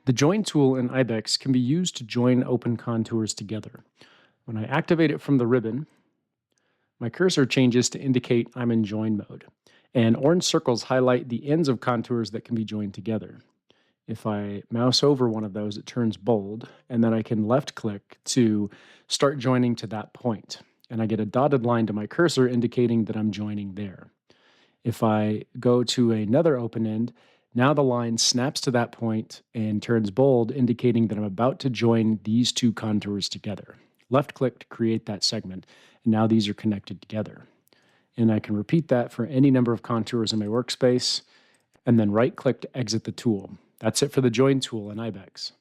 The join tool in Ibex can be used to join open contours together. When I activate it from the ribbon, my cursor changes to indicate I'm in join mode, and orange circles highlight the ends of contours that can be joined together. If I mouse over one of those, it turns bold, and then I can left click to start joining to that point. And I get a dotted line to my cursor indicating that I'm joining there. If I go to another open end, now the line snaps to that point and turns bold, indicating that I'm about to join these two contours together. Left click to create that segment, and now these are connected together. And I can repeat that for any number of contours in my workspace, and then right click to exit the tool. That's it for the join tool in Ibex.